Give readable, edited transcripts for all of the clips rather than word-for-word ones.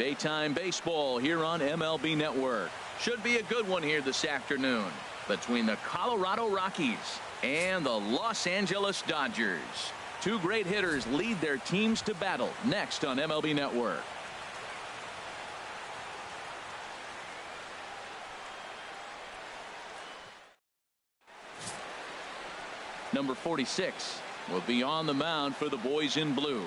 Daytime baseball here on MLB Network. Should be a good one here this afternoon between the Colorado Rockies and the Los Angeles Dodgers. Two great hitters lead their teams to battle next on MLB Network. Number 46 will be on the mound for the boys in blue.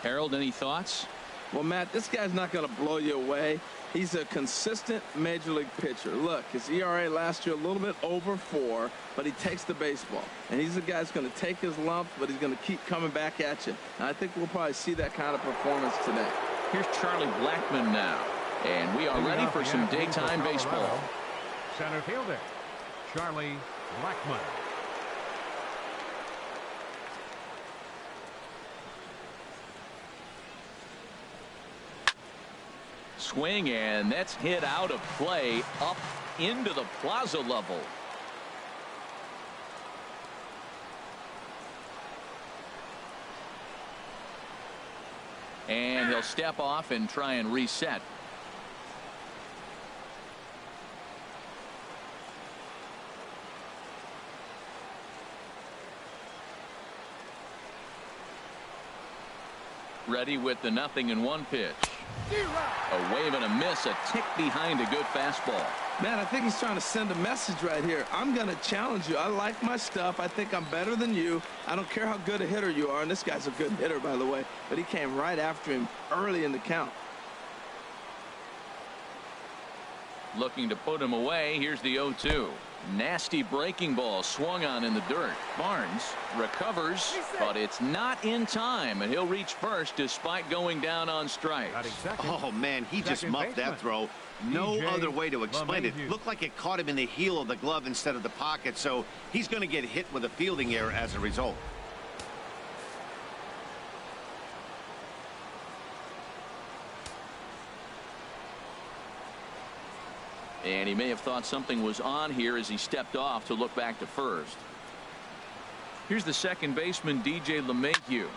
Harold, any thoughts? Well, Matt, this guy's not going to blow you away. He's a consistent major league pitcher. Look, his ERA last year a little bit over 4, but he takes the baseball. And he's a guy that's going to take his lumps, but he's going to keep coming back at you. And I think we'll probably see that kind of performance today. Here's Charlie Blackmon now. And we are ready for some daytime baseball. Center fielder, Charlie Blackmon. Swing, and that's hit out of play up into the plaza level. And he'll step off and try and reset. Ready with the 0-1 pitch. A wave and a miss, a tick behind a good fastball. Man, I think he's trying to send a message right here. I'm going to challenge you. I like my stuff. I think I'm better than you. I don't care how good a hitter you are. And this guy's a good hitter, by the way. But he came right after him early in the count. Looking to put him away. Here's the 0-2. Nasty breaking ball swung on in the dirt. Barnes recovers, but it's not in time, and he'll reach first despite going down on strikes. Oh man, he just muffed that throw. No other way to explain it. Looked like it caught him in the heel of the glove instead of the pocket, so he's going to get hit with a fielding error as a result. And he may have thought something was on here as he stepped off to look back to first. Here's the second baseman, DJ LeMahieu.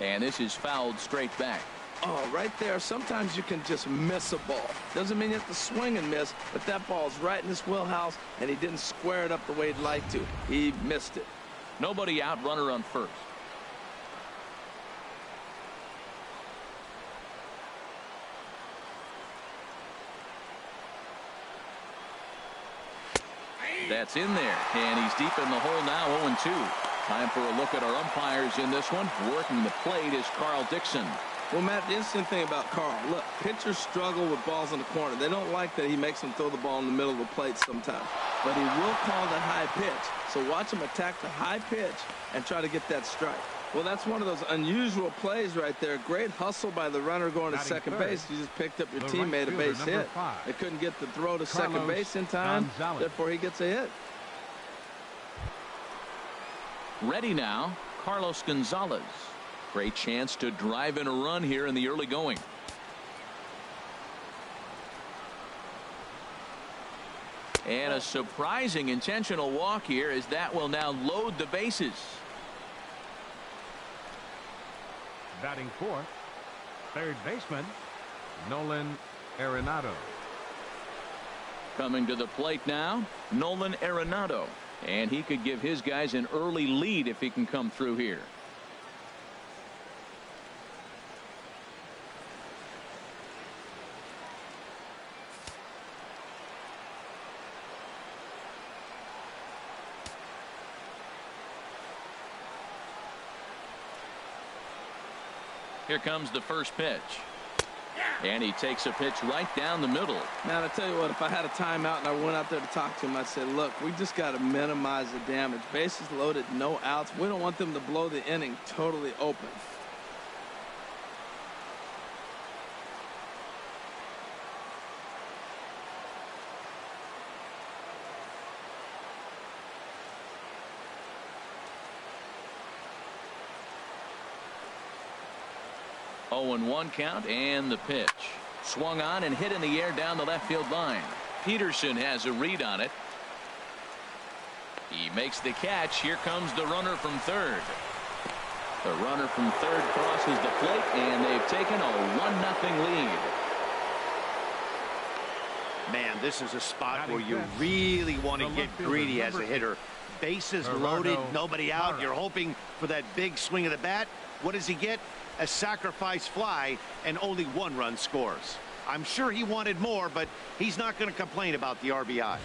And this is fouled straight back. Oh, right there. Sometimes you can just miss a ball. Doesn't mean you have to swing and miss, but that ball's right in his wheelhouse, and he didn't square it up the way he'd like to. He missed it. Nobody out, runner on first. That's in there, and he's deep in the hole now, 0-2. Time for a look at our umpires in this one. Working the plate is Carl Dixon. Well, Matt, the interesting thing about Carl, look, pitchers struggle with balls in the corner. They don't like that he makes them throw the ball in the middle of the plate sometimes. But he will call that high pitch. So watch him attack the high pitch and try to get that strike. Well, that's one of those unusual plays right there. Great hustle by the runner going to second base. You just picked up your teammate a base hit. They couldn't get the throw to second base in time. Therefore, he gets a hit. Ready now, Carlos Gonzalez. Great chance to drive in a run here in the early going. And a surprising intentional walk here as that will now load the bases. Batting fourth, third baseman, Nolan Arenado. Coming to the plate now, Nolan Arenado. And he could give his guys an early lead if he can come through here. Here comes the first pitch. And he takes a pitch right down the middle. Now, I tell you what, if I had a timeout and I went out there to talk to him, I'd say, look, we just got to minimize the damage. Bases loaded, no outs. We don't want them to blow the inning totally open. Oh, 0-1 count, and the pitch. Swung on and hit in the air down the left field line. Peterson has a read on it. He makes the catch. Here comes the runner from third. The runner from third crosses the plate, and they've taken a 1-0 lead. Man, this is a spot where you really want to get greedy as a hitter. Bases loaded, nobody out. You're hoping for that big swing of the bat. What does he get? A sacrifice fly, and only 1 run scores. I'm sure he wanted more, but he's not going to complain about the RBI.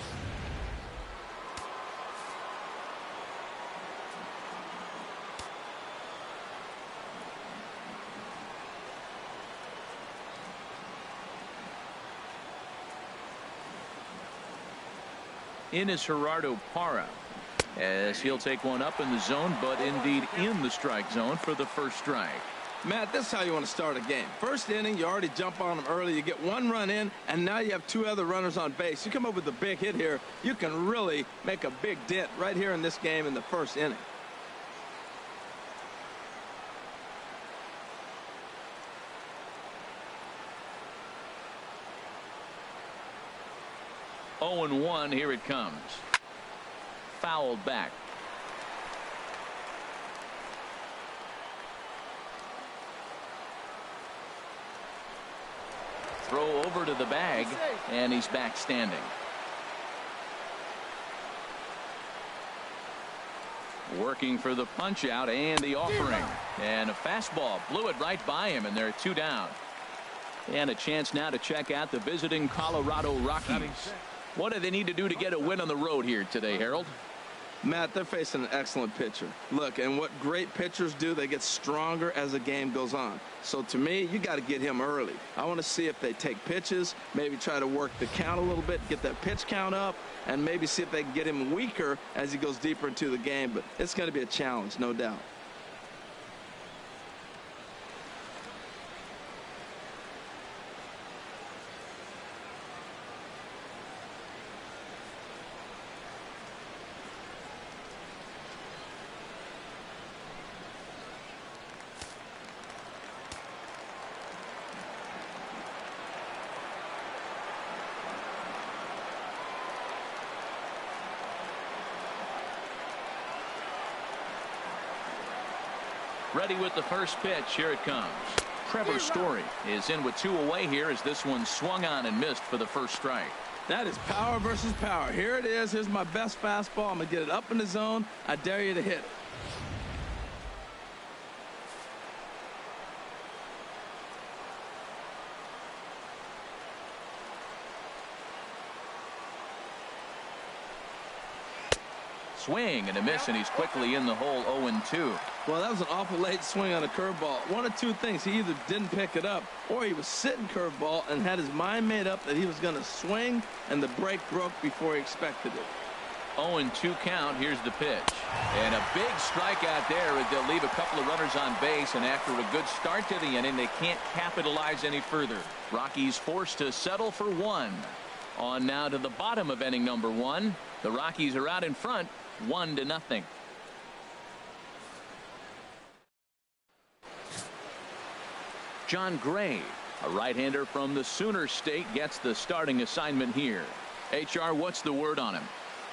In is Gerardo Parra, as he'll take one up in the zone, but indeed in the strike zone for the first strike. Matt, this is how you want to start a game. First inning, you already jump on them early. You get 1 run in, and now you have 2 other runners on base. You come up with a big hit here, you can really make a big dent right here in this game in the first inning. Oh and 1, here it comes. Fouled back. Throw over to the bag, and he's back standing. Working for the punch out and the offering, and a fastball blew it right by him, and they're 2 down. And a chance now to check out the visiting Colorado Rockies. What do they need to do to get a win on the road here today, Harold? Matt, they're facing an excellent pitcher. Look, and what great pitchers do, they get stronger as the game goes on. So to me, you got to get him early. I want to see if they take pitches, maybe try to work the count a little bit, get that pitch count up, and maybe see if they can get him weaker as he goes deeper into the game. But it's going to be a challenge, no doubt. Ready with the first pitch. Here it comes. Trevor Story is in with 2 away here as this one swung on and missed for the first strike. That is power versus power. Here it is. Here's my best fastball. I'm going to get it up in the zone. I dare you to hit it. Swing and a miss, and he's quickly in the hole. 0-2. Well, that was an awful late swing on a curveball. One of 2 things. He either didn't pick it up, or he was sitting curveball and had his mind made up that he was going to swing, and the break broke before he expected it. 0-2 count. Here's the pitch. And a big strikeout there as they'll leave a couple of runners on base, and after a good start to the inning, they can't capitalize any further. Rockies forced to settle for 1. On now to the bottom of inning number 1. The Rockies are out in front, 1-0. John Gray, a right-hander from the Sooner State, gets the starting assignment here. HR, what's the word on him?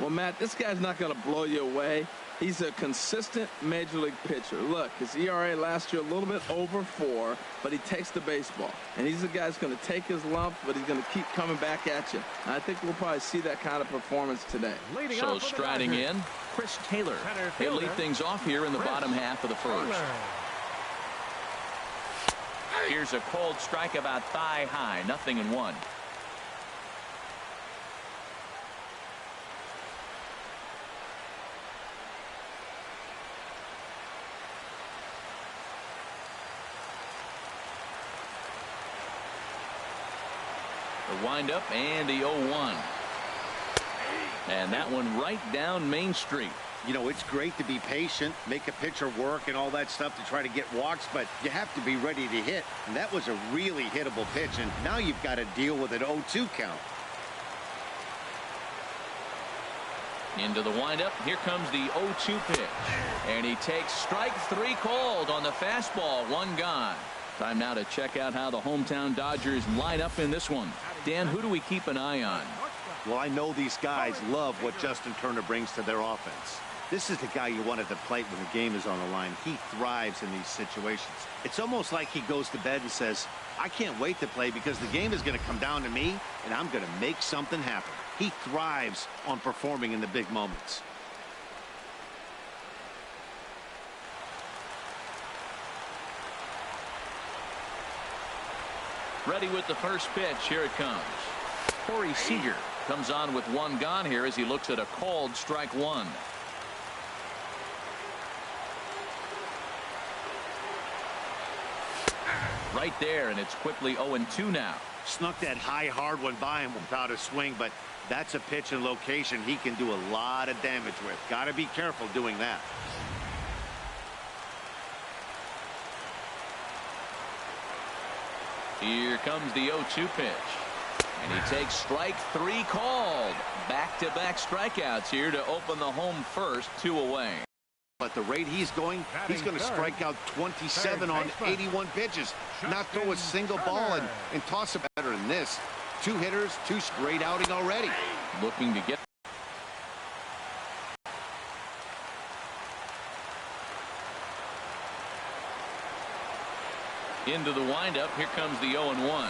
Well, Matt, this guy's not going to blow you away. He's a consistent major league pitcher. Look, his ERA last year a little bit over 4, but he takes the baseball. And he's the guy that's going to take his lump, but he's going to keep coming back at you. And I think we'll probably see that kind of performance today. So striding in, Chris Taylor. He'll lead things off here in the bottom half of the first. Here's a cold strike about thigh high, 0-1. The windup and the 0-1. And that one right down Main Street. You know, it's great to be patient, make a pitcher work and all that stuff to try to get walks, but you have to be ready to hit. And that was a really hittable pitch, and now you've got to deal with an 0-2 count. Into the windup. Here comes the 0-2 pitch. And he takes strike 3 called on the fastball. 1 gone. Time now to check out how the hometown Dodgers line up in this one. Dan, who do we keep an eye on? Well, I know these guys love what Justin Turner brings to their offense. This is the guy you want at the plate when the game is on the line. He thrives in these situations. It's almost like he goes to bed and says, I can't wait to play because the game is going to come down to me, and I'm going to make something happen. He thrives on performing in the big moments. Ready with the first pitch. Here it comes. Corey Seager comes on with one gone here as he looks at a called strike one. Right there, and it's quickly 0-2 now. Snuck that high hard one by him without a swing, but that's a pitch and location he can do a lot of damage with. Got to be careful doing that. Here comes the 0-2 pitch. And he takes strike three called. Back-to-back strikeouts here to open the home first, 2 away. At the rate he's going, he's going to strike out 27 on 81 pitches. Not throw a single ball and toss it better than this. 2 hitters, 2 straight outing already. Looking to get. Into the windup. Here comes the 0-1.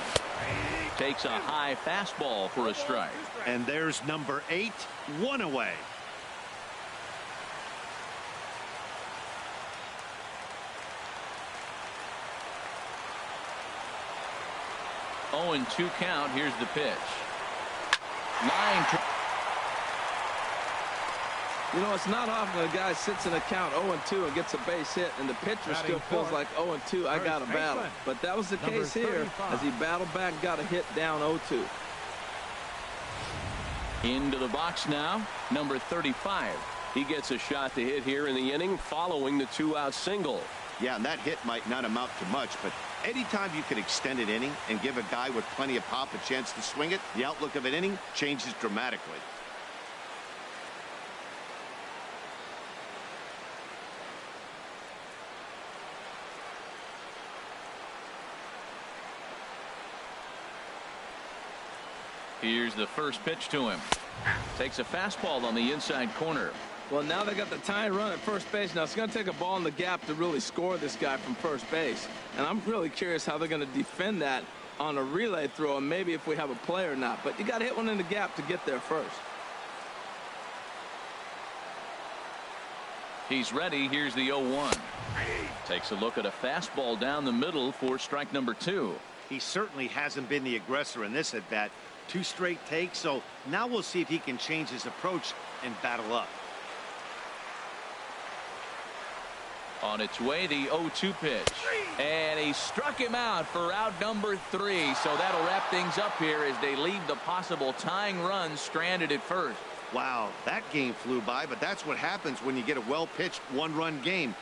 Takes a high fastball for a strike. And there's number 8, 1 away. Oh, and 2 count. Here's the pitch. Line. You know, it's not often a guy sits in a count 0-2 and gets a base hit, and the pitcher still feels like 0-2, I got to battle. But that was the case here as he battled back, got a hit down 0-2. Into the box now, number 35. He gets a shot to hit here in the inning following the 2-out single. Yeah, and that hit might not amount to much, but anytime you can extend an inning and give a guy with plenty of pop a chance to swing it, the outlook of an inning changes dramatically. Here's the first pitch to him. Takes a fastball on the inside corner. Well, now they got the tying run at first base. Now it's going to take a ball in the gap to really score this guy from first base. And I'm really curious how they're going to defend that on a relay throw, and maybe if we have a play or not. But you got to hit one in the gap to get there first. He's ready. Here's the 0-1. Takes a look at a fastball down the middle for strike number 2. He certainly hasn't been the aggressor in this at bat. 2 straight takes, so now we'll see if he can change his approach and battle up. On its way, the 0-2 pitch. And he struck him out for out number 3. So that'll wrap things up here as they leave the possible tying run stranded at first. Wow, that game flew by, but that's what happens when you get a well-pitched 1-run game.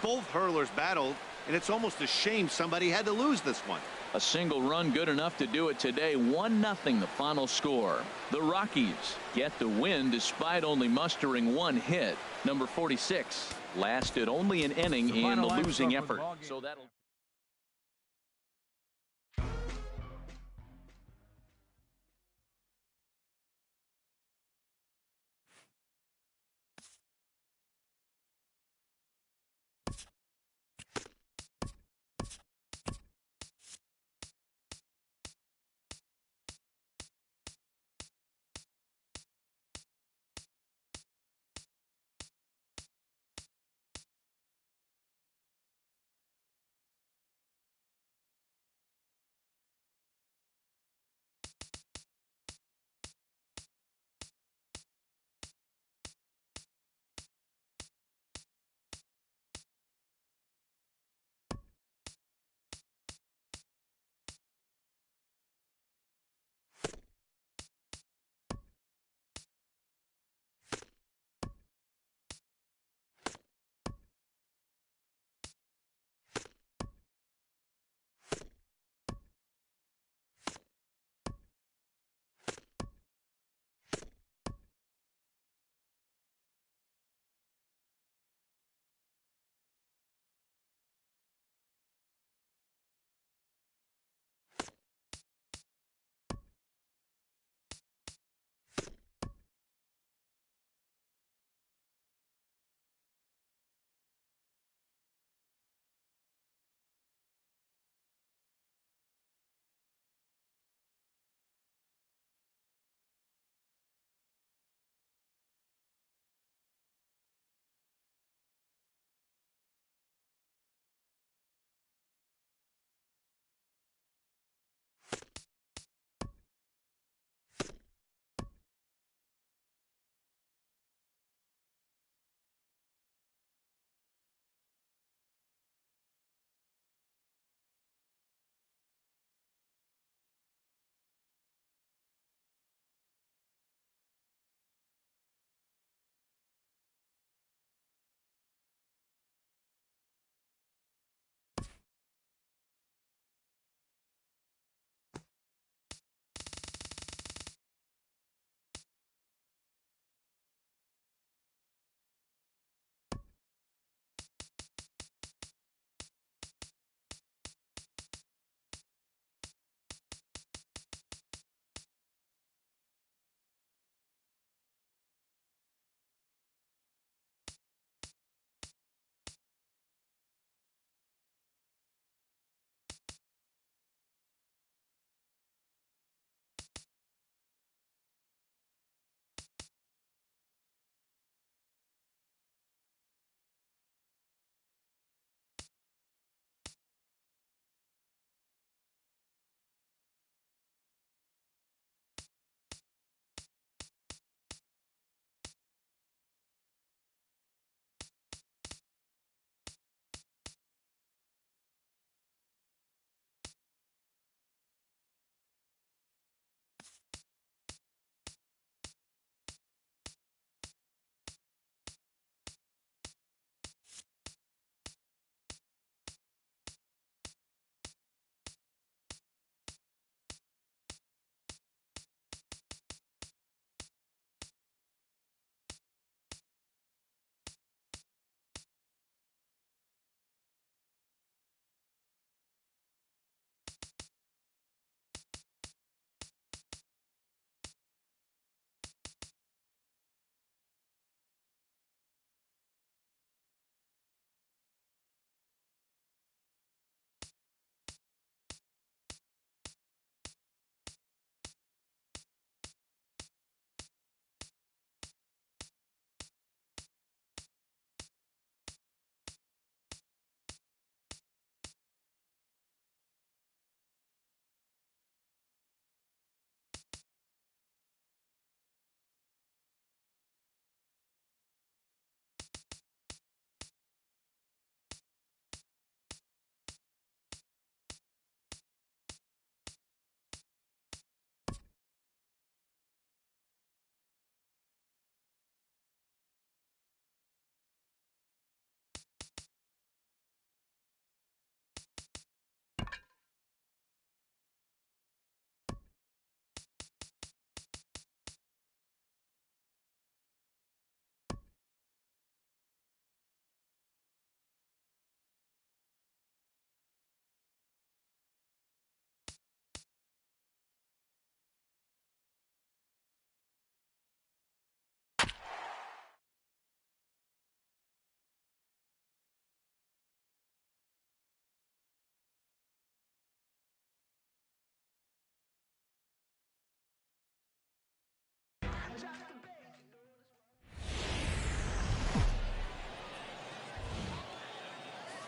Both hurlers battled, and it's almost a shame somebody had to lose this one. A single run good enough to do it today. 1-0 the final score. The Rockies get the win despite only mustering 1 hit. Number 46 lasted only an inning in the losing effort. So that'll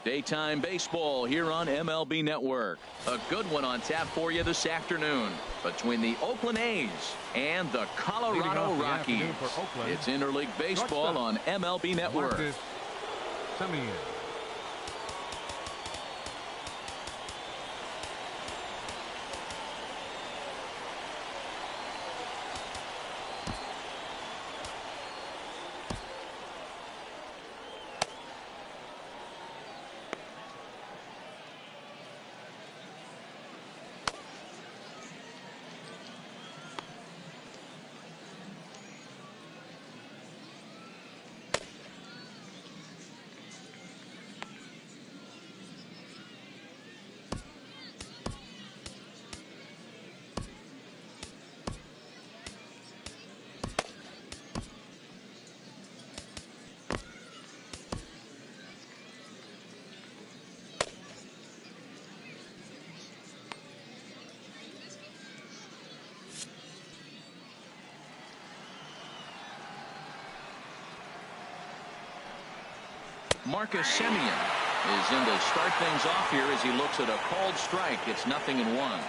Daytime baseball here on MLB Network. A good one on tap for you this afternoon between the Oakland A's and the Colorado Rockies. It's interleague baseball on MLB Network. Marcus Semien is in to start things off here as he looks at a called strike. It's 0-1.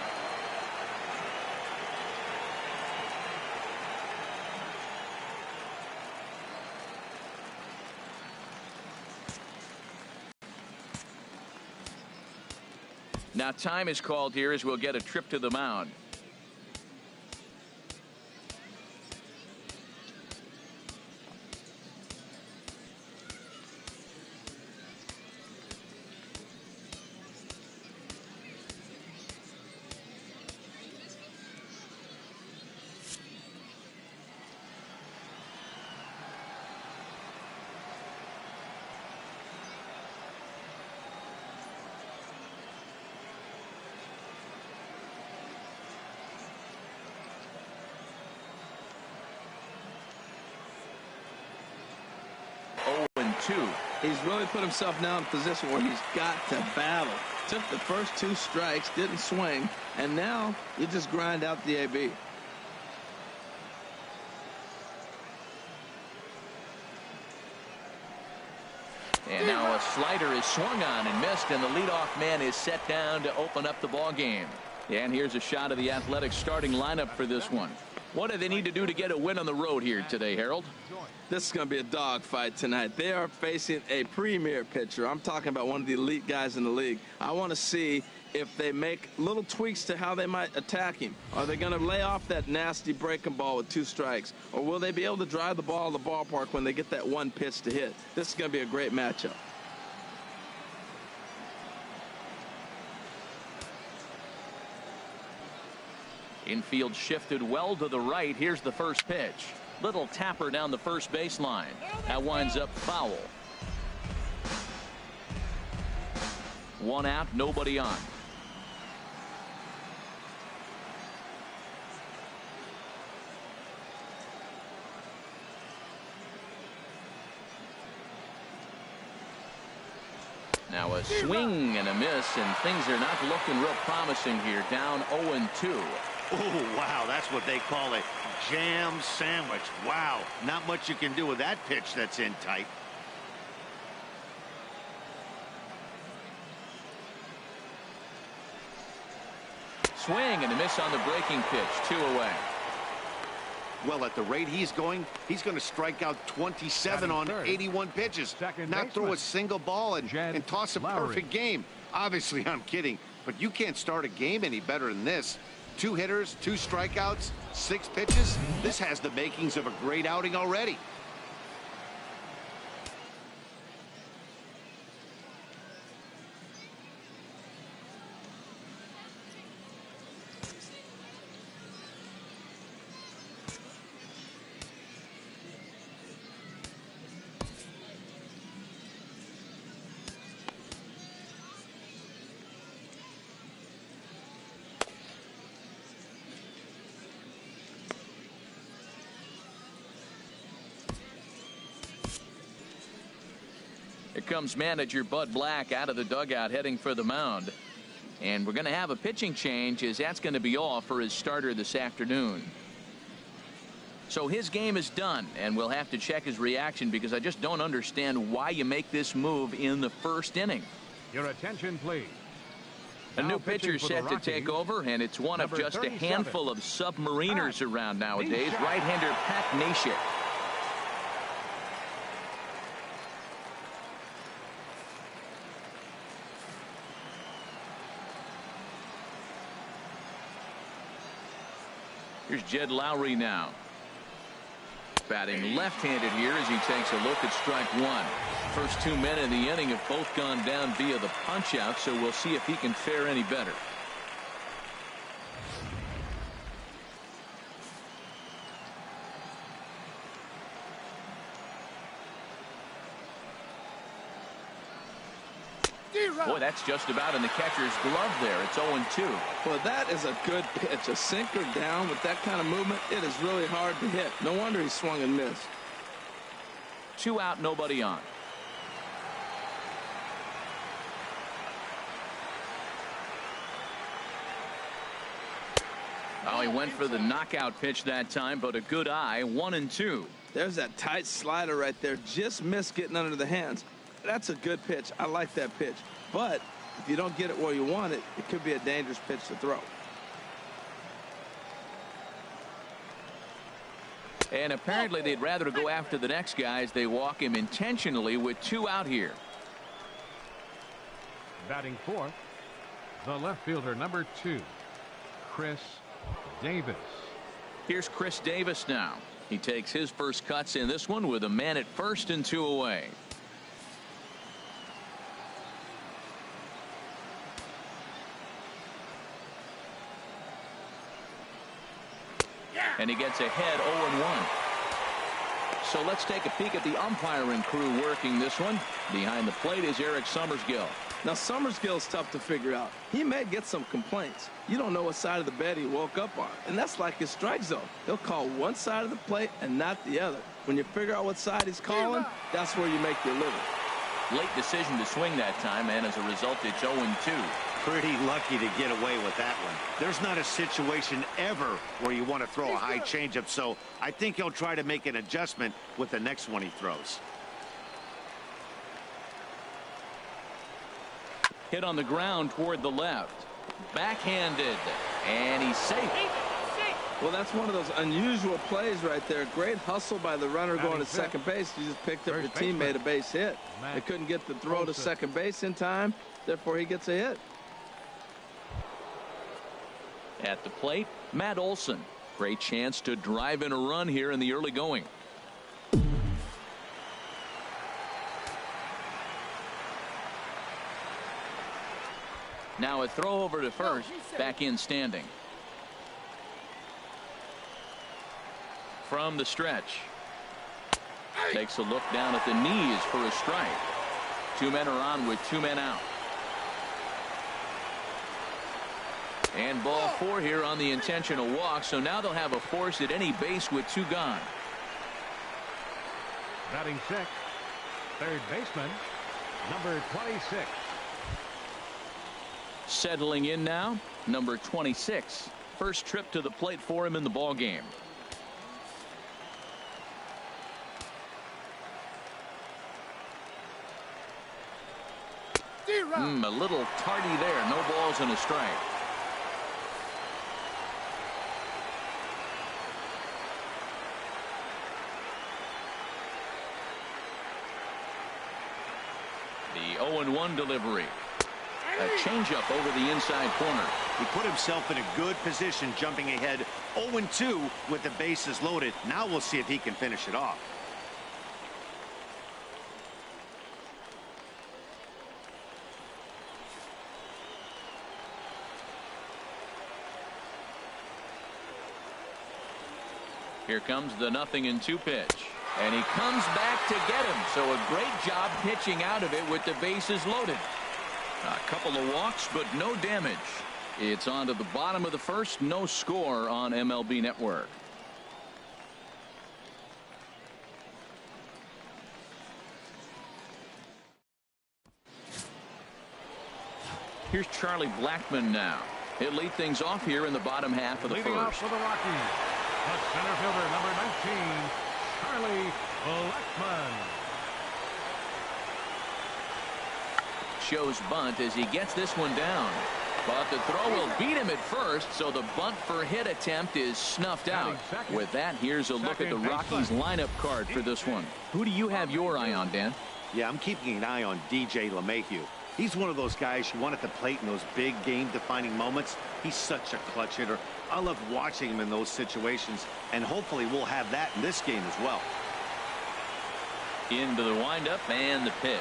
Now time is called here as we'll get a trip to the mound. He's really put himself now in a position where he's got to battle. Took the first 2 strikes, didn't swing, and now you just grind out the AB. And now a slider is swung on and missed, and the leadoff man is set down to open up the ball game. And here's a shot of the Athletics starting lineup for this one. What do they need to do to get a win on the road here today, Harold? This is going to be a dogfight tonight. They are facing a premier pitcher. I'm talking about one of the elite guys in the league. I want to see if they make little tweaks to how they might attack him. Are they going to lay off that nasty breaking ball with 2 strikes? Or will they be able to drive the ball to the ballpark when they get that one pitch to hit? This is going to be a great matchup. Infield shifted well to the right. Here's the first pitch. Little tapper down the first baseline. That winds up foul. 1 out, nobody on. Now a swing and a miss, and things are not looking real promising here. Down 0-2. Oh, wow, that's what they call a jam sandwich. Wow, not much you can do with that pitch that's in tight. Swing and a miss on the breaking pitch. 2 away. Well, at the rate he's going to strike out 27 on 81 pitches. Not throw a single ball and toss a perfect game. Obviously, I'm kidding, but you can't start a game any better than this. 2 hitters, 2 strikeouts, 6 pitches. This has the makings of a great outing already. Here comes manager Bud Black out of the dugout heading for the mound. And we're going to have a pitching change, as that's going to be all for his starter this afternoon. So his game is done, and we'll have to check his reaction because I just don't understand why you make this move in the first inning. Your attention, please. A Now new pitching pitcher for the set to take Rockies, over, and it's one of number just 37, a handful of submariners around nowadays. Neshek. Right-hander Pat Neshek. Here's Jed Lowry now. Batting left-handed here as he takes a look at strike one. First 2 men in the inning have both gone down via the punch-out, so we'll see if he can fare any better. Boy, that's just about in the catcher's glove there. It's 0-2. Well, that is a good pitch. A sinker down with that kind of movement, it is really hard to hit. No wonder he swung and missed. 2 out, nobody on. Oh, he went for the knockout pitch that time, but a good eye. 1-2. There's that tight slider right there. Just missed getting under the hands. That's a good pitch. I like that pitch. But if you don't get it where you want it, it could be a dangerous pitch to throw. And apparently they'd rather go after the next guy as they walk him intentionally with 2 out here. Batting fourth, the left fielder, number 2, Chris Davis. Here's Chris Davis now. He takes his first cuts in this one with a man at first and 2 away. And he gets ahead 0-1. So let's take a peek at the umpiring crew working this one. Behind the plate is Eric Summersgill. Now, Summersgill's tough to figure out. He may get some complaints. You don't know what side of the bed he woke up on, and that's like his strike zone. He'll call one side of the plate and not the other. When you figure out what side he's calling, that's where you make your living. Late decision to swing that time, and as a result, it's 0-2. Pretty lucky to get away with that one. There's not a situation ever where you want to throw a high changeup, so I think he'll try to make an adjustment with the next one he throws. Hit on the ground toward the left. Backhanded, and he's safe. Well, that's one of those unusual plays right there. Great hustle by the runner going to second base. You just picked up your teammate a base hit. They couldn't get the throw to second base in time, therefore he gets a hit. At the plate, Matt Olson. Great chance to drive in a run here in the early going. Now a throw over to first, back in standing. From the stretch. Takes a look down at the knees for a strike. 2 men are on with 2 men out. And ball 4 here on the intentional walk, so now they'll have a force at any base with 2 gone. Batting sixth, third baseman, number 26. Settling in now, number 26. First trip to the plate for him in the ball game. A little tardy there. No balls and a strike. The 0-1 delivery. A changeup over the inside corner. He put himself in a good position, jumping ahead 0-2 with the bases loaded. Now we'll see if he can finish it off. Here comes the 0-2 pitch. And he comes back to get him. So a great job pitching out of it with the bases loaded. A couple of walks, but no damage. It's on to the bottom of the first. No score on MLB Network. Here's Charlie Blackmon now. He'll lead things off here in the bottom half of the Leading first. off for the Rockies, the center fielder, number 19, Charlie Blackmon. shows bunt as he gets this one down. But the throw will beat him at first, so the bunt for hit attempt is snuffed out. With that, here's a look at the Rockies lineup card for this one. Who do you have your eye on, Dan? Yeah, I'm keeping an eye on DJ LeMahieu. He's one of those guys you want at the plate in those big game-defining moments. He's such a clutch hitter. I love watching him in those situations, and hopefully we'll have that in this game as well. Into the windup and the pitch.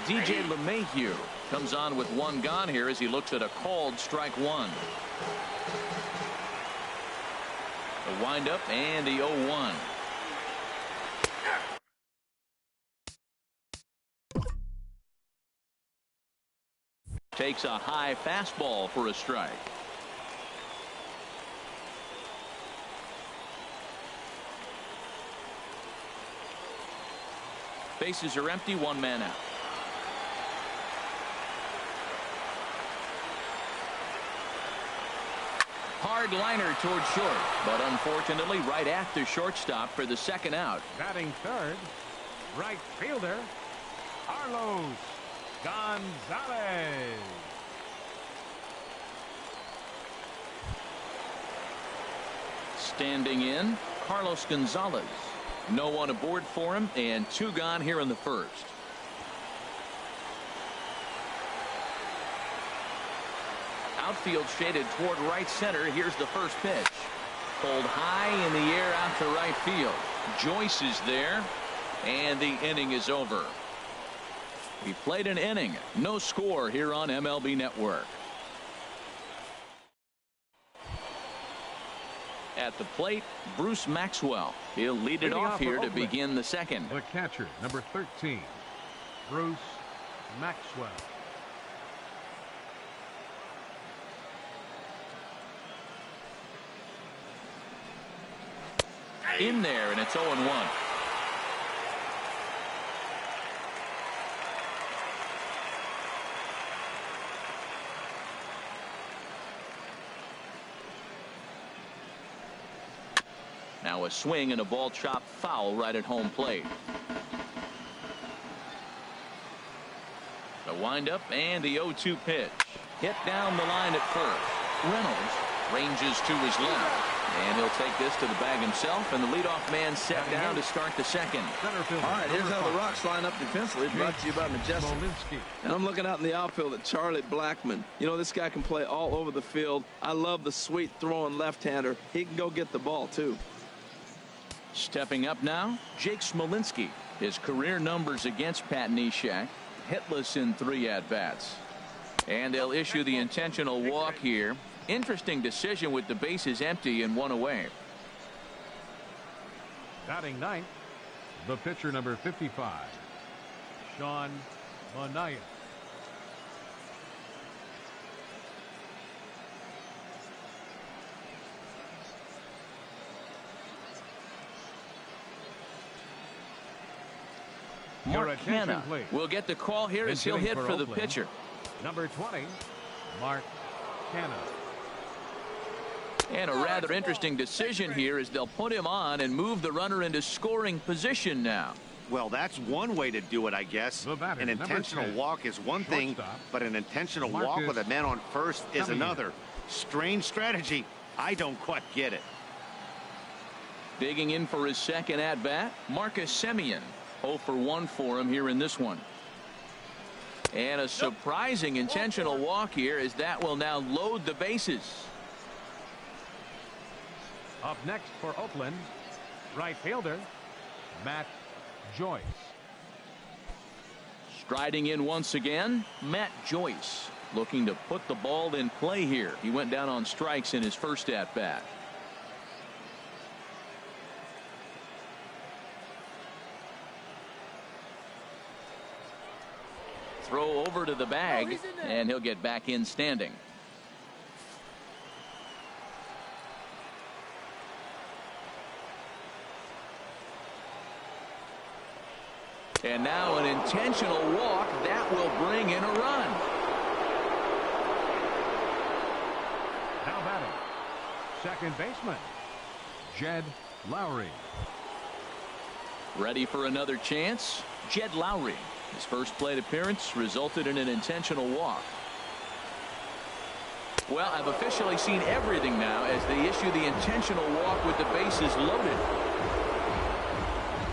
DJ LeMahieu comes on with one gone here as he looks at a called strike one. The windup and the 0-1. Takes a high fastball for a strike. Bases are empty, one man out. Hard liner toward short, but unfortunately right after shortstop for the second out. Batting third, right fielder, Carlos Gonzalez. Standing in, Carlos Gonzalez. No one aboard for him, and two gone here in the first. Outfield shaded toward right center. Here's the first pitch. Pulled high in the air out to right field. Joyce is there, and the inning is over. We played an inning. No score here on MLB Network. At the plate, Bruce Maxwell. He'll lead it off here to begin the second. The catcher, number 13, Bruce Maxwell. In there, and it's 0-1. Now a swing and a ball chopped foul right at home plate. The windup and the 0-2 pitch. Hit down the line at first. Reynolds ranges to his left. And he'll take this to the bag himself, and the leadoff man set down to start the second. All right, here's how the Rocks line up defensively. Brought to you by Majestic. And I'm looking out in the outfield at Charlie Blackmon. You know, this guy can play all over the field. I love the sweet throwing left-hander. He can go get the ball, too. Stepping up now, Jake Smolinski. His career numbers against Pat Neshek, hitless in 3 at-bats. And they'll issue the intentional walk here. Interesting decision with the bases empty and one away. Batting ninth, the pitcher, number 55, Sean Manaea. Mark Hanna will get the call here as he'll hit for the pitcher. Number 20, Mark Hanna. And a rather interesting decision here as they'll put him on and move the runner into scoring position now. Well, that's one way to do it, I guess. An intentional walk is one thing, but an intentional walk with a man on first is another. Strange strategy. I don't quite get it. Digging in for his second at-bat, Marcus Semien. 0 for 1 for him here in this one. And a surprising intentional walk here as that will now load the bases. Up next for Oakland, right fielder, Matt Joyce. Striding in once again, Matt Joyce, looking to put the ball in play here. He went down on strikes in his first at-bat. Throw over to the bag, and he'll get back in standing. And now an intentional walk that will bring in a run. Now batting, second baseman, Jed Lowry. Ready for another chance? Jed Lowry. His first plate appearance resulted in an intentional walk. Well, I've officially seen everything now as they issue the intentional walk with the bases loaded.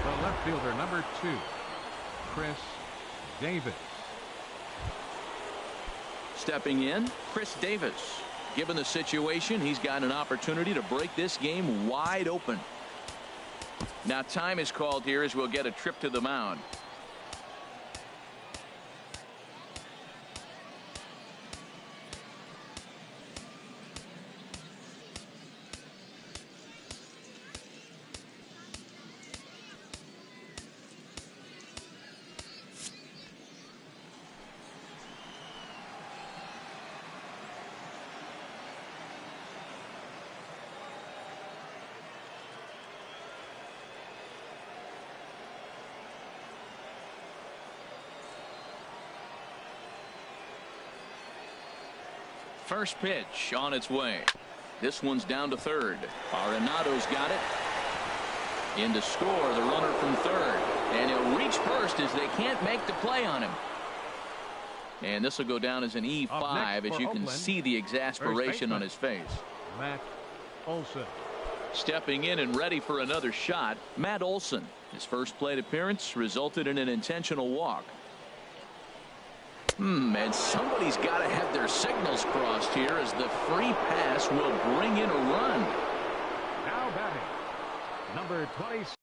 The left fielder, number 2, Chris Davis. Stepping in, Chris Davis. Given the situation, he's got an opportunity to break this game wide open. Now time is called here as we'll get a trip to the mound. First pitch on its way. This one's down to third. Arenado's got it. In to score the runner from third. And he'll reach first as they can't make the play on him. And this will go down as an E5 as you can see the exasperation on his face. Matt Olson. Stepping in and ready for another shot, Matt Olson. His first plate appearance resulted in an intentional walk. And somebody's got to have their signals crossed here as the free pass will bring in a run. Now batting, number 26.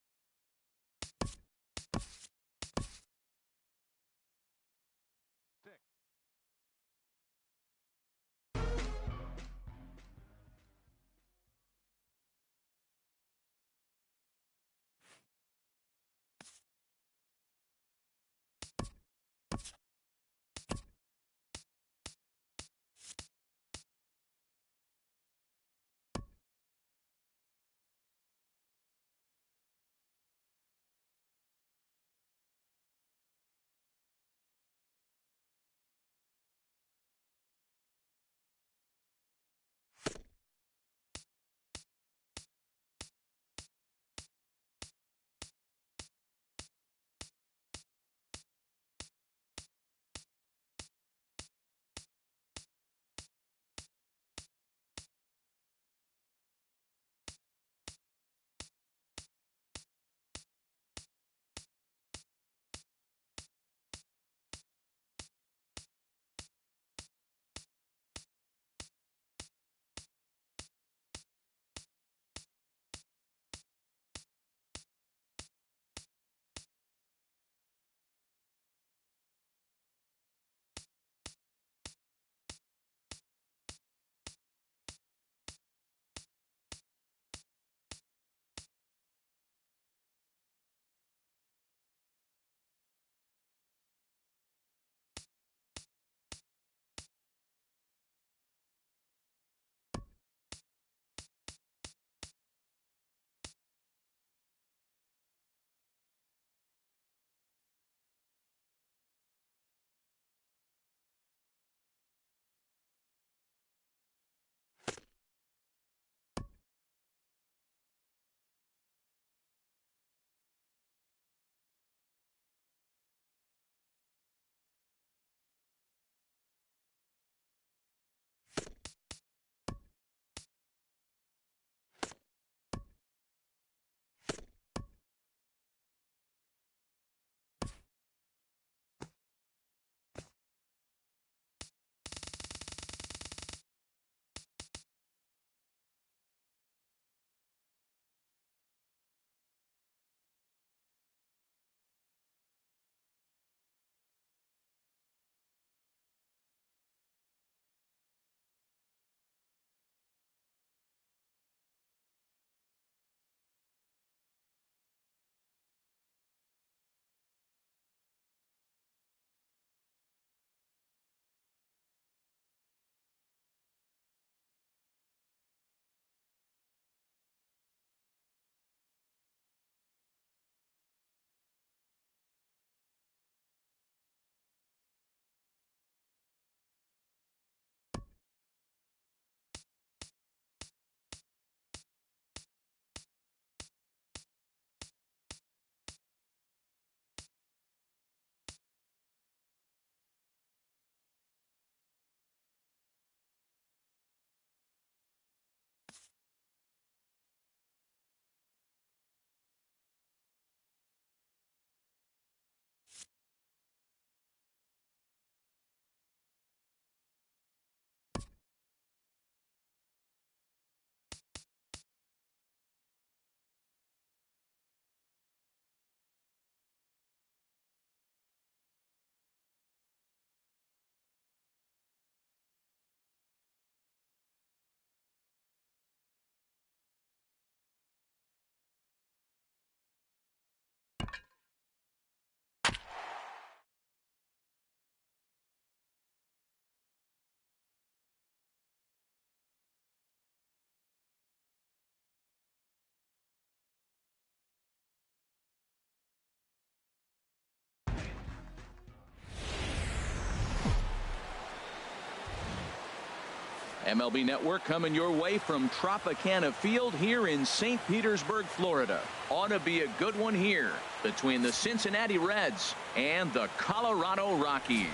MLB Network coming your way from Tropicana Field here in St. Petersburg, Florida. Ought to be a good one here between the Cincinnati Reds and the Colorado Rockies.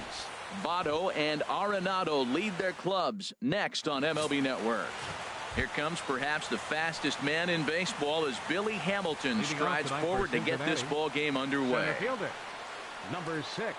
Votto and Arenado lead their clubs next on MLB Network. Here comes perhaps the fastest man in baseball as Billy Hamilton strides forward to get this ball game underway. Center fielder, number 6.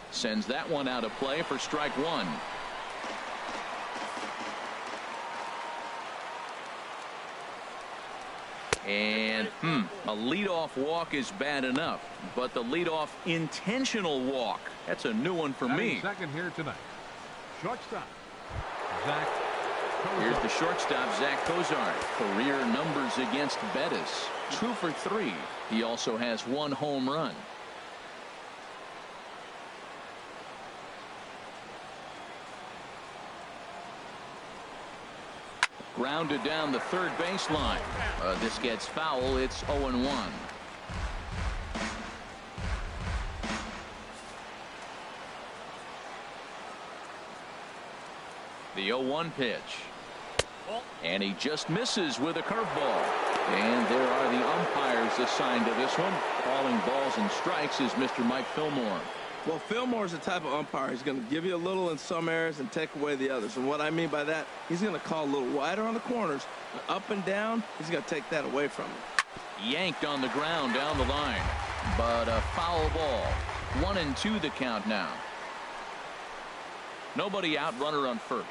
Sends that one out of play for strike one. And a leadoff walk is bad enough, but the leadoff intentional walk, that's a new one for me. Second here tonight. Shortstop, Zach Kozar. Here's the shortstop, Zach Kozar. Career numbers against Bettis, 2 for 3. He also has 1 home run. Grounded down the third baseline. This gets foul. It's 0-1. The 0-1 pitch. And he just misses with a curveball. And there are the umpires assigned to this one. Calling balls and strikes is Mr. Mike Fillmore. Well, Fillmore is the type of umpire. He's going to give you a little in some areas and take away the others. And what I mean by that, he's going to call a little wider on the corners. Up and down, he's going to take that away from him. Yanked on the ground down the line. But a foul ball. 1-2 the count now. Nobody out, runner on first.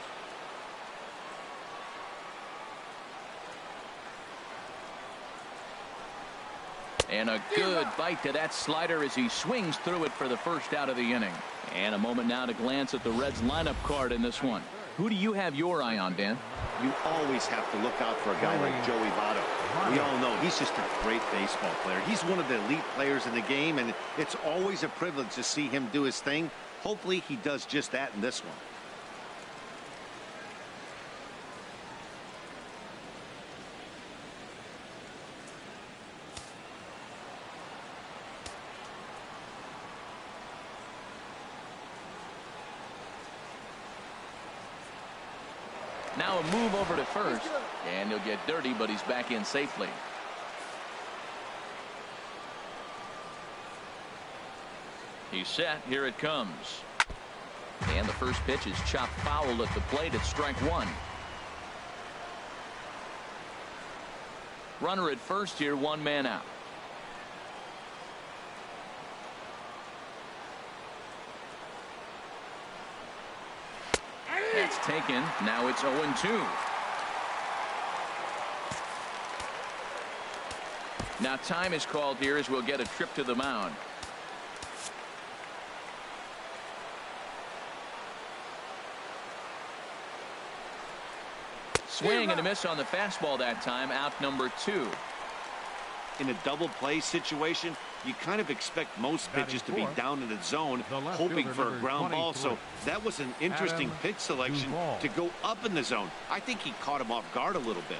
And a good bite to that slider as he swings through it for the first out of the inning. And a moment now to glance at the Reds lineup card in this one. Who do you have your eye on, Dan? You always have to look out for a guy like Joey Votto. We all know he's just a great baseball player. He's one of the elite players in the game, and it's always a privilege to see him do his thing. Hopefully he does just that in this one. Now a move over to first, and he'll get dirty, but he's back in safely. He's set. Here it comes. And the first pitch is chopped foul at the plate at strike one. Runner at first here, 1 man out. That's taken. Now it's 0-2. Now time is called here as we'll get a trip to the mound. Swing and a miss on the fastball that time. Out number 2. In a double play situation, you kind of expect most pitches to be down in the zone, hoping for a ground ball. So that was an interesting pitch selection to go up in the zone. I think he caught him off guard a little bit.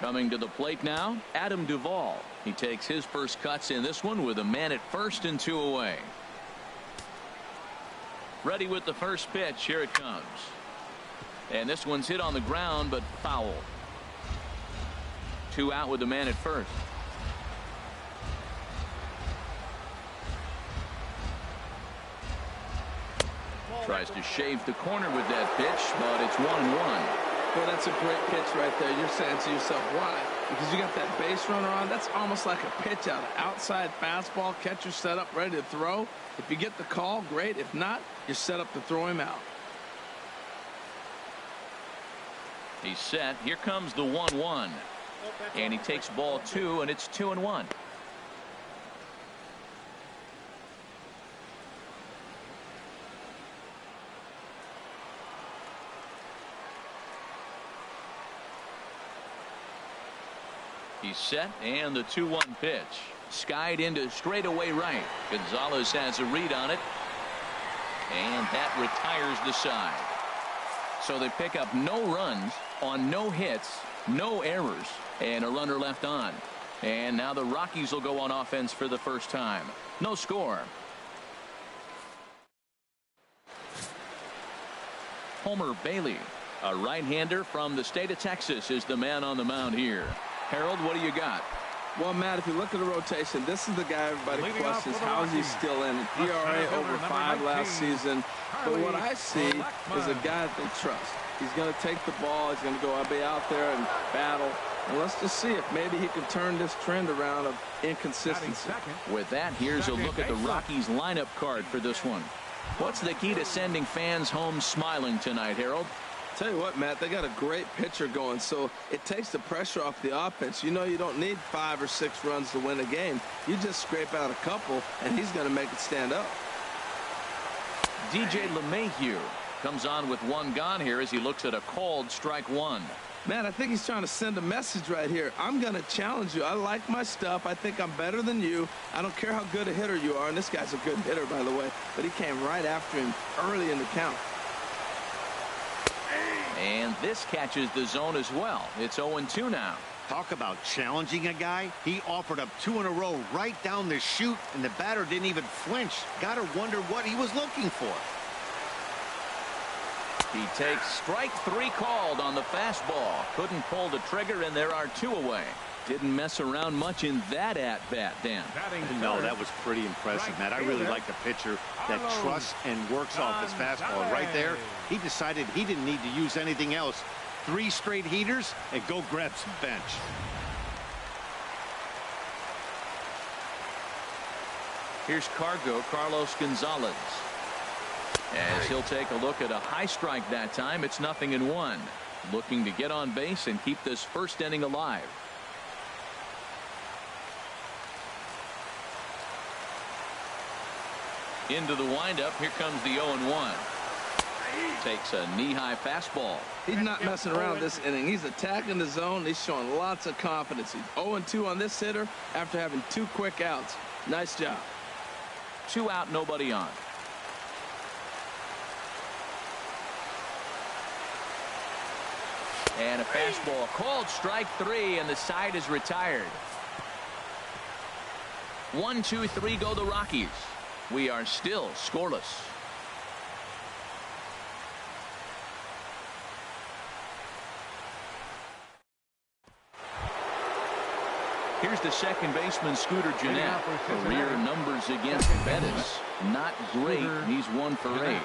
Coming to the plate now, Adam Duvall. He takes his first cuts in this one with a man at first and 2 away. Ready with the first pitch. Here it comes. And this one's hit on the ground, but foul. 2 out with the man at first. Tries to shave the corner with that pitch, but it's 1-1. Well, that's a great pitch right there. You're saying to yourself, why? Because you got that base runner on. That's almost like a pitch out. Outside fastball, catcher set up, ready to throw. If you get the call, great. If not, you're set up to throw him out. He's set. Here comes the 1-1. And he takes ball 2, and it's 2-1. He's set, and the 2-1 pitch. Skied into straightaway right. Gonzalez has a read on it. And that retires the side. So they pick up no runs on no hits, no errors, and a runner left on. And now the Rockies will go on offense for the first time. No score. Homer Bailey, a right-hander from the state of Texas, is the man on the mound here. Harold, what do you got? Well, Matt, if you look at the rotation, this is the guy everybody questions. How is he still in? ERA over 5 last season. But what I see is a guy that they trust. He's going to take the ball. He's going to go be out there and battle. And let's just see if maybe he can turn this trend around of inconsistency. With that, here's a look at the Rockies lineup card for this one. What's the key to sending fans home smiling tonight, Harold? Tell you what, Matt, they got a great pitcher going, so it takes the pressure off the offense. You know you don't need 5 or 6 runs to win a game. You just scrape out a couple, and he's going to make it stand up. DJ LeMahieu comes on with 1 gone here as he looks at a called strike 1. Man, I think he's trying to send a message right here. I'm going to challenge you. I like my stuff. I think I'm better than you. I don't care how good a hitter you are, and this guy's a good hitter, by the way, but he came right after him early in the count. And this catches the zone as well. It's 0-2 now. Talk about challenging a guy. He offered up 2 in a row right down the chute, and the batter didn't even flinch. Gotta wonder what he was looking for. He takes strike 3 called on the fastball. Couldn't pull the trigger, and there are 2 away. Didn't mess around much in that at-bat, Dan. No, that was pretty impressive, Matt. I really like the pitcher that trusts and works off his fastball. Right there, he decided he didn't need to use anything else. 3 straight heaters and go grab some bench. Here's Carlos Gonzalez. As he'll take a look at a high strike that time, it's 0-1. Looking to get on base and keep this first inning alive. Into the windup. Here comes the 0-1. Takes a knee-high fastball. He's not messing around this inning. He's attacking the zone. He's showing lots of confidence. He's 0-2 on this hitter after having 2 quick outs. Nice job. 2 out, nobody on. And a fastball called strike 3, and the side is retired. 1, 2, 3 go the Rockies. We are still scoreless. Here's the second baseman, Scooter Gennett. Career numbers against Bettis, not great. He's 1 for 8.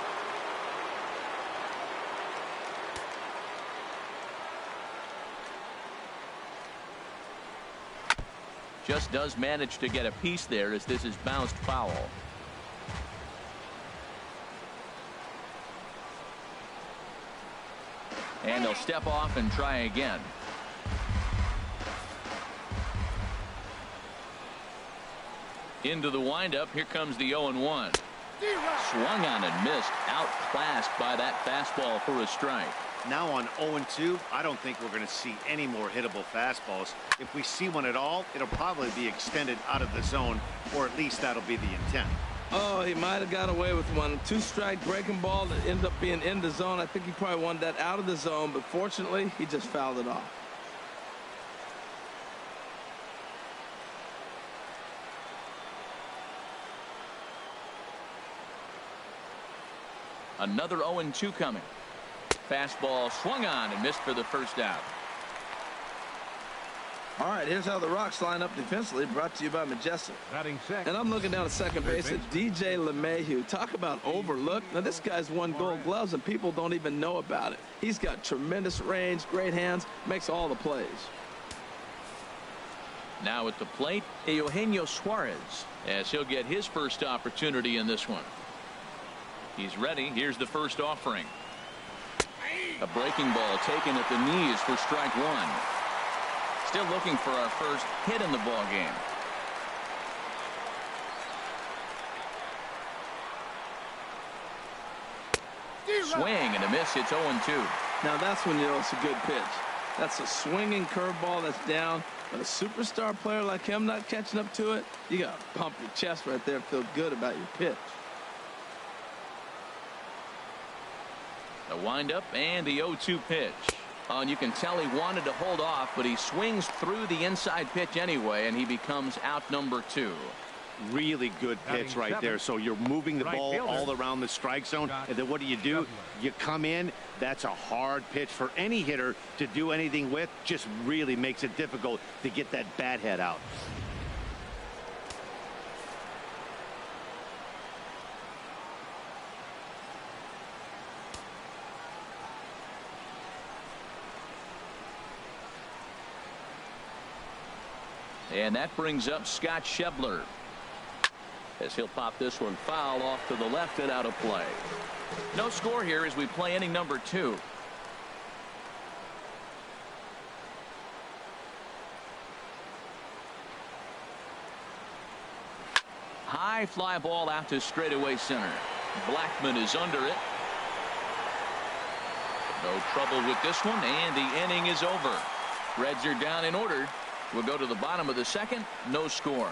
Just does manage to get a piece there as this is bounced foul. And they'll step off and try again. Into the windup. Here comes the 0-1. Swung on and missed. Outclassed by that fastball for a strike. Now on 0-2, I don't think we're going to see any more hittable fastballs. If we see one at all, it'll probably be extended out of the zone, or at least that'll be the intent. Oh, he might have got away with one. 2-strike breaking ball that ended up being in the zone. I think he probably wanted that out of the zone, but fortunately, he just fouled it off. Another 0-2 coming. Fastball swung on and missed for the first out. All right, here's how the Rocks line up defensively, brought to you by Majestic. And I'm looking down at second base at DJ LeMahieu. Talk about overlooked. Now, this guy's won Gold Gloves, and people don't even know about it. He's got tremendous range, great hands, makes all the plays. Now at the plate, Eugenio Suarez, as he'll get his first opportunity in this one. He's ready. Here's the first offering. A breaking ball taken at the knees for strike one. Still looking for our first hit in the ball game. Swing and a miss. It's 0-2. Now that's when you know it's a good pitch. That's a swinging curveball that's down. But a superstar player like him not catching up to it, you got to pump your chest right there and feel good about your pitch. The windup and the 0-2 pitch. Oh, and you can tell he wanted to hold off, but he swings through the inside pitch anyway, and he becomes out number 2. Really good pitch right there. So you're moving the ball all around the strike zone, and then what do? You come in. That's a hard pitch for any hitter to do anything with. Just really makes it difficult to get that bat head out. And that brings up Scott Schebler, as he'll pop this one foul off to the left and out of play. No score here as we play inning number 2. High fly ball out to straightaway center. Blackman is under it. No trouble with this one, and the inning is over. Reds are down in order. We'll go to the bottom of the second. No score.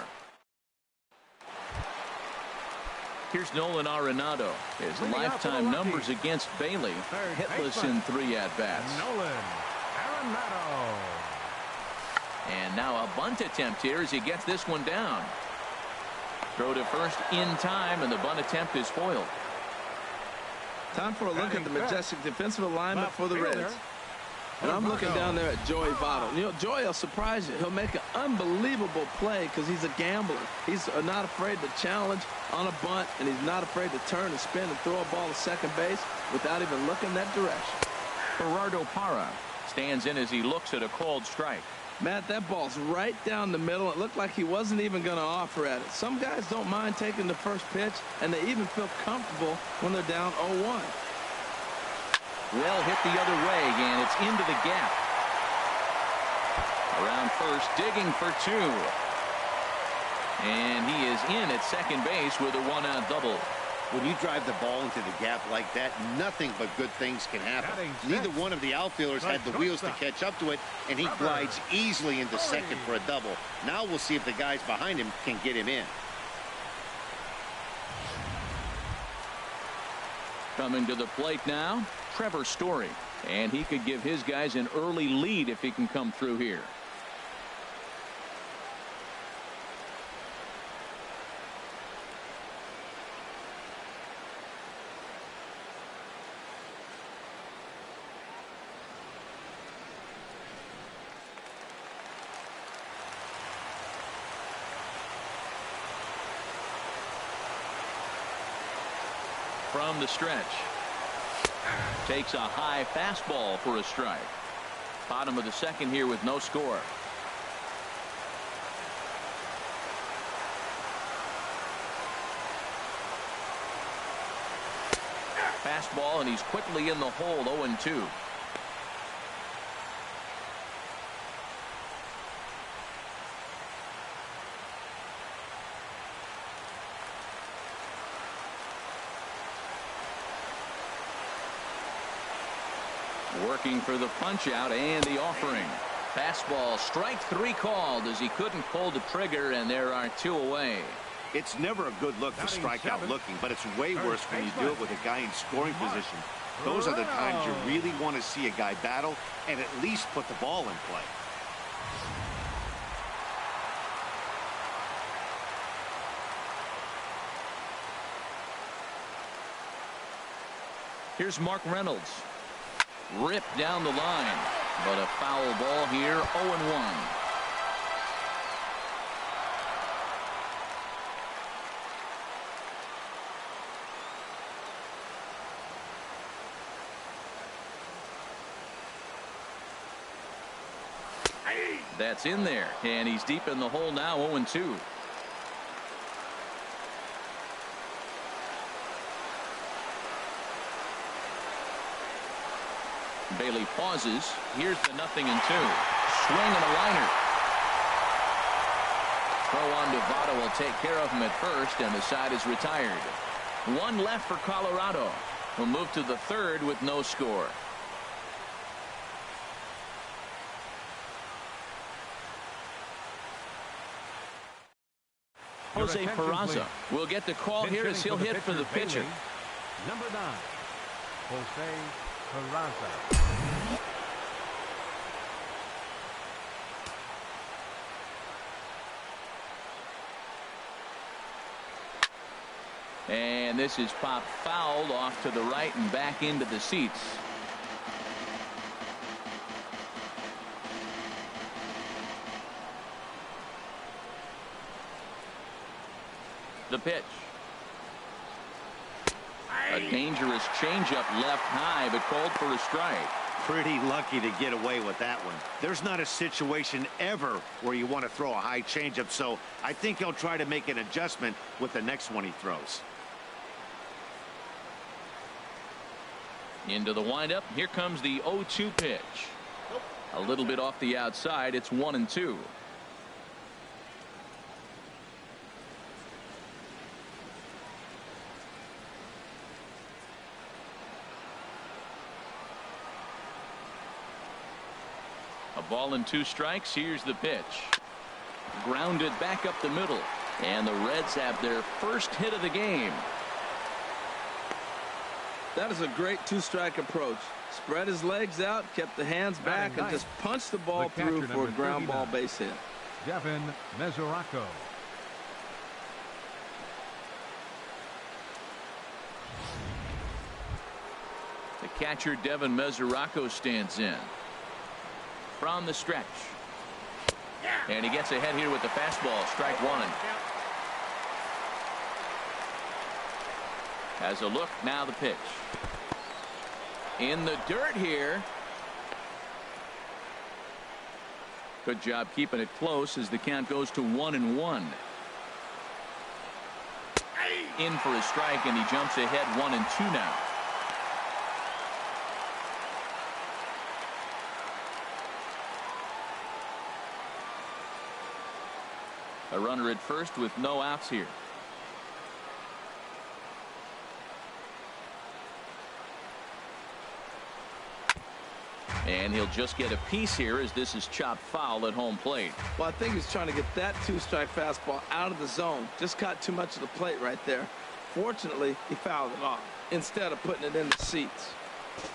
Here's Nolan Arenado. His lifetime numbers against Bailey. Hitless in 3 at-bats. Nolan Arenado. And now a bunt attempt here as he gets this one down. Throw to first in time, and the bunt attempt is foiled. Time for a look at the Majestic defensive alignment for the Reds. And I'm looking down there at Joey Votto. You know, Joey will surprise you. He'll make an unbelievable play because he's a gambler. He's not afraid to challenge on a bunt, and he's not afraid to turn and spin and throw a ball to second base without even looking that direction. Gerardo Parra stands in as he looks at a called strike. Matt, that ball's right down the middle. It looked like he wasn't even going to offer at it. Some guys don't mind taking the first pitch, and they even feel comfortable when they're down 0-1. Well hit the other way, and it's into the gap. Around first, digging for 2. And he is in at second base with a 1-out double. When you drive the ball into the gap like that, nothing but good things can happen. Neither one of the outfielders had the wheels to catch up to it, and he glides easily into second for a double. Now we'll see if the guys behind him can get him in. Coming to the plate now, Trevor Story, and he could give his guys an early lead if he can come through here. From the stretch, takes a high fastball for a strike. Bottom of the second here with no score. Fastball, and he's quickly in the hole. 0-2. Working for the punch out and the offering. Fastball, strike 3 called as he couldn't pull the trigger, and there are 2 away. It's never a good look to strike out looking, but it's way worse when you do it with a guy in scoring position. Those are the times you really want to see a guy battle and at least put the ball in play. Here's Mark Reynolds. Ripped down the line, but a foul ball here, 0-1. That's in there, and he's deep in the hole now, 0-2. Bailey pauses. Here's the 0-2. Swing and a liner. Throw on Devado will take care of him at first, and the side is retired. One left for Colorado. We'll move to the third with no score. Jose Peraza will get the call here as he'll hit for the pitcher. Number 9, Jose Peraza. And this is popped foul off to the right and back into the seats. The pitch. A dangerous changeup left high, but called for a strike. Pretty lucky to get away with that one. There's not a situation ever where you want to throw a high changeup, so I think he'll try to make an adjustment with the next one he throws. Into the windup. Here comes the 0-2 pitch. A little bit off the outside. It's 1-2. A ball and 2 strikes. Here's the pitch. Grounded back up the middle. And the Reds have their first hit of the game. That is a great 2-strike approach. Spread his legs out, kept the hands back, and just punched the ball through for a ground ball base hit. Devin Mesoraco. The catcher Devin Mesoraco stands in. From the stretch. And he gets ahead here with the fastball. Strike 1. Has a look. Now the pitch. In the dirt here. Good job keeping it close as the count goes to 1-1. In for a strike, and he jumps ahead 1-2 now. A runner at first with no outs here. And he'll just get a piece here as this is chopped foul at home plate. Well, I think he's trying to get that 2-strike fastball out of the zone. Just caught too much of the plate right there. Fortunately, he fouled it off instead of putting it in the seats.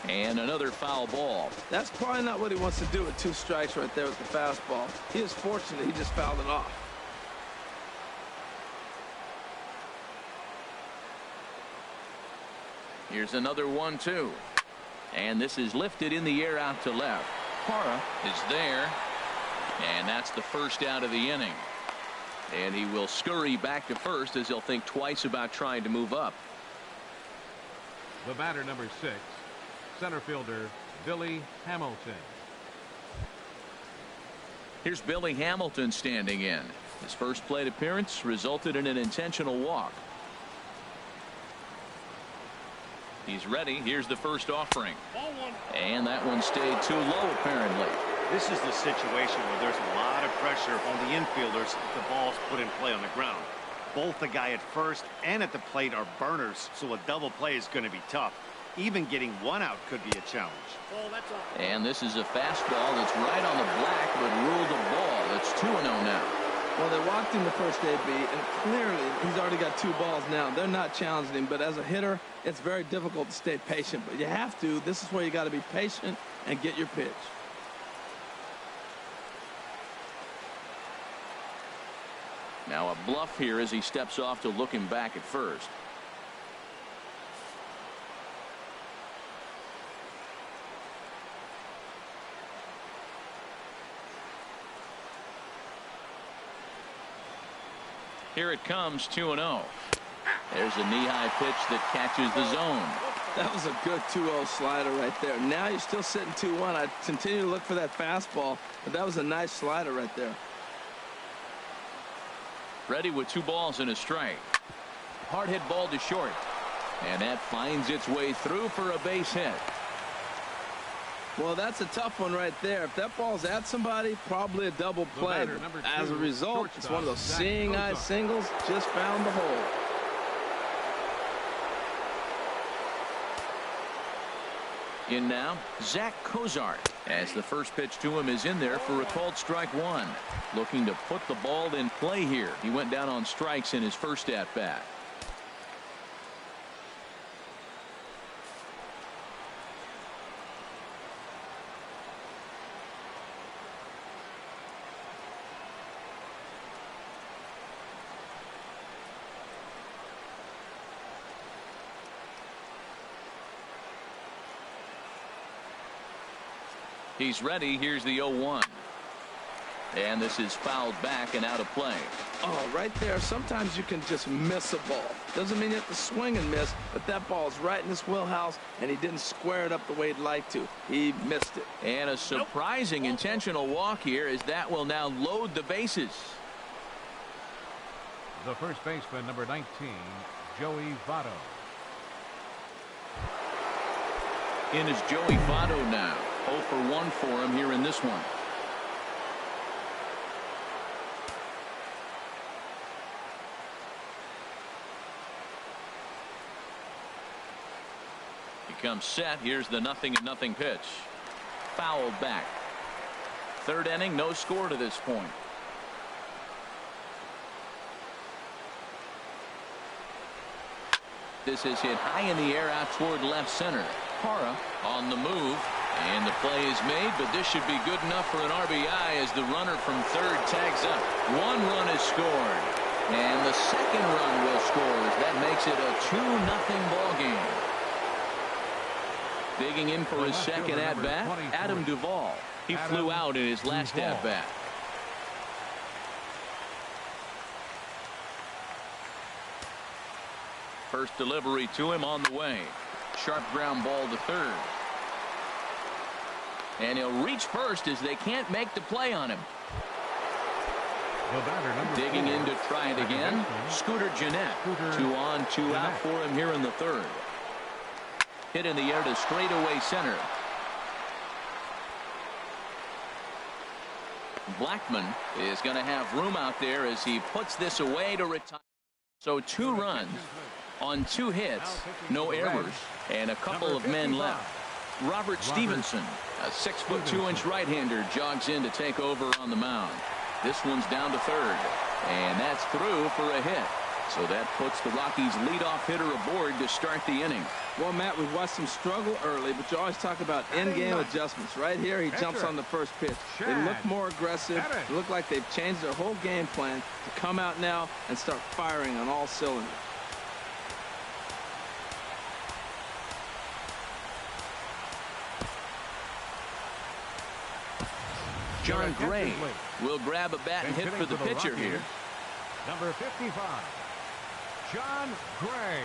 And another foul ball. That's probably not what he wants to do with 2 strikes right there with the fastball. He is fortunate he just fouled it off. Here's another 1-2. And this is lifted in the air out to left. Parra is there. And that's the first out of the inning. And he will scurry back to first as he'll think twice about trying to move up. The batter, number 6, center fielder Billy Hamilton. Here's Billy Hamilton standing in. His first plate appearance resulted in an intentional walk. He's ready. Here's the first offering. And that one stayed too low, apparently. This is the situation where there's a lot of pressure on the infielders if the ball's put in play on the ground. Both the guy at first and at the plate are burners, so a double play is going to be tough. Even getting 1 out could be a challenge. And this is a fastball that's right on the black, but ruled a ball. It's 2-0 now. Well, they walked him the first AB, and clearly he's already got 2 balls now. They're not challenging him, but as a hitter, it's very difficult to stay patient. But you have to. This is where you got to be patient and get your pitch. Now a bluff here as he steps off to look him back at first. Here it comes, 2-0. There's a knee-high pitch that catches the zone. That was a good 2-0 slider right there. Now you're still sitting 2-1. I continue to look for that fastball, but that was a nice slider right there. Ready with 2 balls and a strike. Hard hit ball to short. And that finds its way through for a base hit. Well, that's a tough one right there. If that ball's at somebody, probably a double play. As a result, it's one of those seeing eye singles. Just found the hole. In now, Zach Cozart, as the first pitch to him is in there for a called strike 1. Looking to put the ball in play here. He went down on strikes in his first at bat. He's ready. Here's the 0-1. And this is fouled back and out of play. Oh, right there. Sometimes you can just miss a ball. Doesn't mean you have to swing and miss, but that ball's right in his wheelhouse, and he didn't square it up the way he'd like to. He missed it. And a surprising intentional walk here, as that will now load the bases. The first baseman, number 19, Joey Votto. In is Joey Votto now. 0 for 1 for him here in this one. He comes set. Here's the 0-0 pitch. Fouled back. Third inning, no score to this point. This is hit high in the air out toward left center. Parra on the move. And the play is made, but this should be good enough for an RBI as the runner from third tags up. 1 run is scored. And the second run will score as that makes it a 2-0 ball game. Digging in for his second at-bat, Adam Duvall. He flew out in his last at-bat. First delivery to him on the way. Sharp ground ball to third. And he'll reach first as they can't make the play on him. Digging in to try it again. Scooter Gennett. 2 on, 2 out for him here in the third. Hit in the air to straightaway center. Blackman is going to have room out there as he puts this away to retire. So 2 runs on 2 hits, no errors, and a couple of men left. Robert Stevenson, a 6'2" right-hander, jogs in to take over on the mound. This one's down to third, and that's through for a hit. So that puts the Rockies' leadoff hitter aboard to start the inning. Well, Matt, we've watched him struggle early, but you always talk about in-game adjustments. Right here, he jumps on the first pitch. They look more aggressive. They look like they've changed their whole game plan to come out now and start firing on all cylinders. John Gray will grab a bat and hit for the pitcher here. Number 55, John Gray.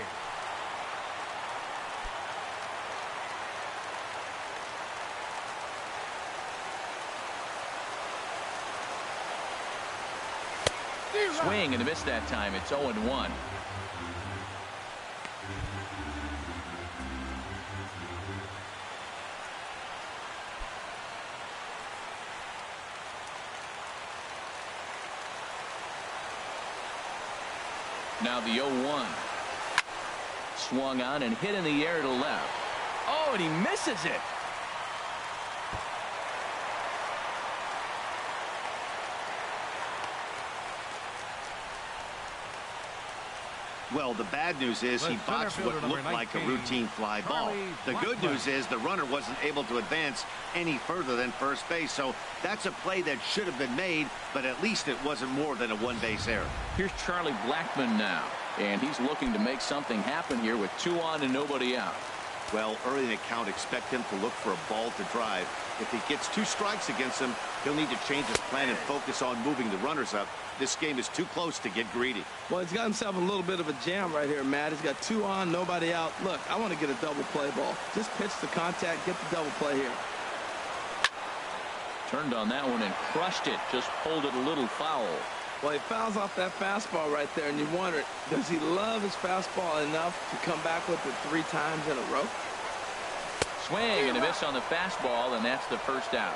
Swing and a miss that time. It's 0-1. Now the 0-1. Swung on and hit in the air to left. Oh, and he misses it. Well, the bad news is he botched what looked like a routine fly ball. The good news is the runner wasn't able to advance any further than first base. So that's a play that should have been made, but at least it wasn't more than a one-base error. Here's Charlie Blackmon now, and he's looking to make something happen here with 2 on and nobody out. Well, early in the count, expect him to look for a ball to drive. If he gets 2 strikes against him, he'll need to change his plan and focus on moving the runners up. This game is too close to get greedy. Well, he's got himself a little bit of a jam right here, Matt. He's got 2 on, nobody out. Look, I want to get a double play ball. Just pitch the contact, get the double play here. Turned on that one and crushed it. Just pulled it a little foul. Well, he fouls off that fastball right there, and you wonder, does he love his fastball enough to come back with it 3 times in a row? Swing and a miss on the fastball, and that's the first out.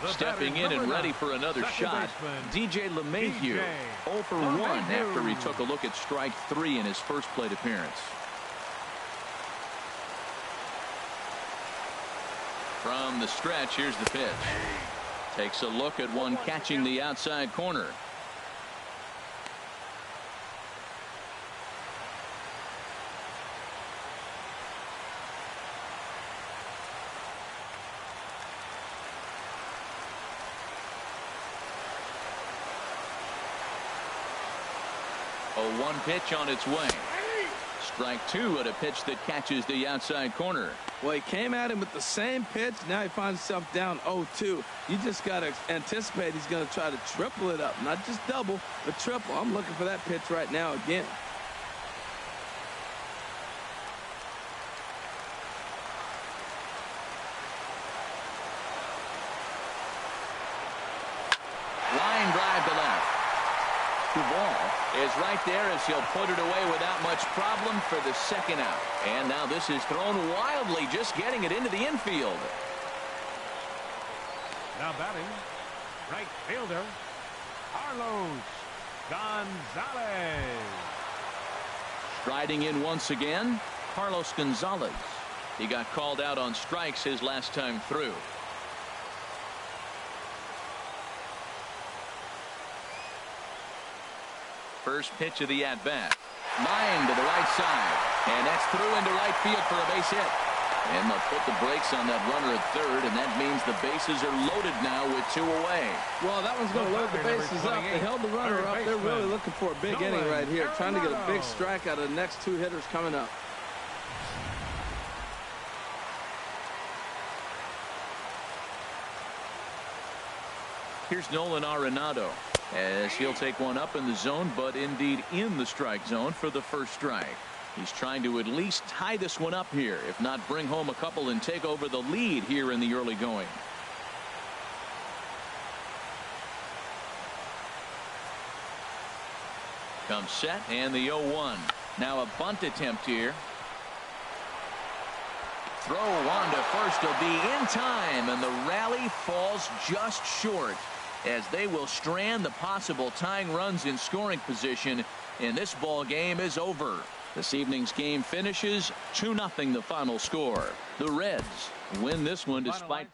Stepping in and ready for another shot, DJ LeMahieu, 0 for 1 after he took a look at strike 3 in his first plate appearance. From the stretch, here's the pitch. Takes a look at one catching the outside corner. A 1 pitch on its way. Strike 2 at a pitch that catches the outside corner. Well, he came at him with the same pitch. Now he finds himself down 0-2. You just got to anticipate he's going to try to triple it up. Not just double, but triple. I'm looking for that pitch right now again. Line drive to left. The ball is right there as he'll put it away without much problem for the second out. And now this is thrown wildly, just getting it into the infield. Now batting, right fielder, Carlos Gonzalez. Striding in once again, Carlos Gonzalez. He got called out on strikes his last time through. First pitch of the at-bat. Line to the right side. And that's through into right field for a base hit. And they'll put the brakes on that runner at third, and that means the bases are loaded now with 2 away. Well, that one's going to load the bases up. They held the runner up. They're really looking for a big inning right here, trying to get a big strike out of the next 2 hitters coming up. Here's Nolan Arenado as he'll take one up in the zone, but indeed in the strike zone for the first strike. He's trying to at least tie this one up here, if not bring home a couple and take over the lead here in the early going. Comes set and the 0-1. Now a bunt attempt here. Throw on to first will be in time, and the rally falls just short as they will strand the possible tying runs in scoring position, and this ball game is over. This evening's game finishes 2-0 the final score. The Reds win this one despite